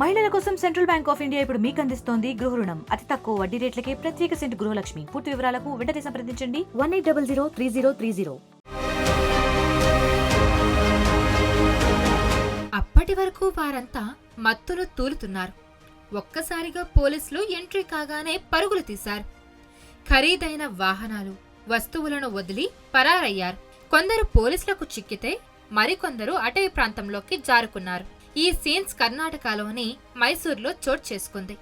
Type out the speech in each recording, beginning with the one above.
మహిళల కోసం central bank of India ఇప్పుడు మీకు అందిస్తోంది గృహ రుణం. అతి తక్కువ వడ్డీ రేట్లకే ప్రత్యేక సెంటు గృహలక్ష్మి. పూర్తి వివరాలకు వెంటనే సంప్రదించండి 18003030. అప్పటి వరకు వారంతా మత్తులో తూలుతున్నారు. ఒక్కసారిగా పోలీసులు ఎంట్రీ కాగానే పరుగులు తీశారు. ఖరీదైన వాహనాలు, వస్తువులను వదిలి పరారయ్యారు. కొందరు పోలీసులకు చిక్కితే మరికొందరు అటవీ ప్రాంతంలోకి జారుకున్నారు. ఈ సీన్స్ కర్ణాటకలోని మైసూర్లో చోటు చేసుకుంది.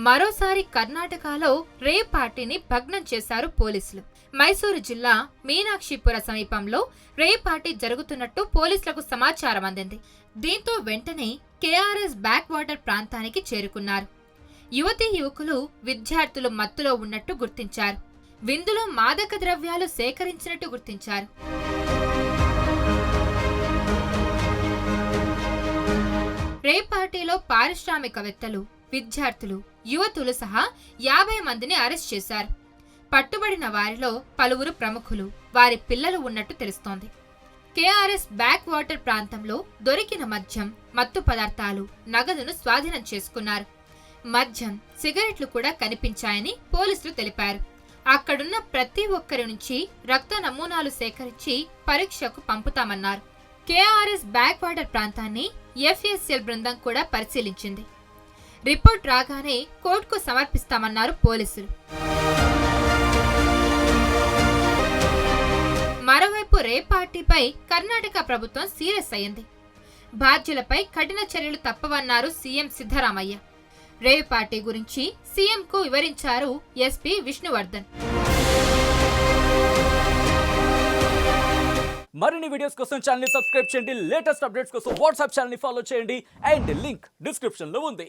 మరోసారి కర్ణాటకలో రేవ్ పార్టీని భగ్నం చేశారు పోలీసులు. మైసూరు జిల్లా మీనాక్షిపుర సమీపంలో రేవ్ పార్టీ జరుగుతున్నట్టు పోలీసులకు సమాచారం అందింది. దీంతో వెంటనే కేఆర్ఎస్ బ్యాక్ వాటర్ ప్రాంతానికి చేరుకున్నారు. యువతీ యువకులు, విద్యార్థులు మత్తులో ఉన్నట్టు గుర్తించారు. విందులో మాదక ద్రవ్యాలు సేకరించినట్టు గుర్తించారు. రేవ్ పార్టీలో పారిశ్రామికవేత్తలు, విద్యార్థులు, యువతులు సహా 50 మందిని అరెస్ట్ చేశారు. పట్టుబడిన వారిలో పలువురు ప్రముఖులు, వారి పిల్లలు ఉన్నట్టు తెలుస్తోంది. కేఆర్ఎస్ బ్యాక్ వాటర్ ప్రాంతంలో దొరికిన మద్యం, మత్తు పదార్థాలు, నగదును స్వాధీనం చేసుకున్నారు. మద్యం, సిగరెట్లు కూడా కనిపించాయని పోలీసులు తెలిపారు. అక్కడున్న ప్రతి ఒక్కరి నుంచి రక్త నమూనాలు సేకరించి పరీక్షకు పంపుతామన్నారు. కేఆర్ఎస్ బ్యాక్ వాటర్ ప్రాంతాన్ని ఎఫ్ఎస్ఎల్ బృందం కూడా పరిశీలించింది. రిపోర్ట్ రాగానే కోర్టుకు సమర్పిస్తామన్నారు పోలీసులు. మరోవైపు రేవ్ పార్టీపై కర్ణాటక ప్రభుత్వం సీరియస్ అయింది. బాధ్యులపై కఠిన చర్యలు తప్పవన్నారు సీఎం సిద్ధరామయ్య. రేవ్ పార్టీ గురించి సీఎంకు వివరించారు ఎస్పీ విష్ణువర్ధన్. మరిన్ని వీడియోస్ కోసం ఛానల్ ని సబ్స్క్రైబ్ చేయండి. లేటెస్ట్ అప్డేట్స్ కోసం వాట్సాప్ ఛానల్ ని ఫాలో చేయండి. అండ్ లింక్ డిస్క్రిప్షన్ లో ఉంది.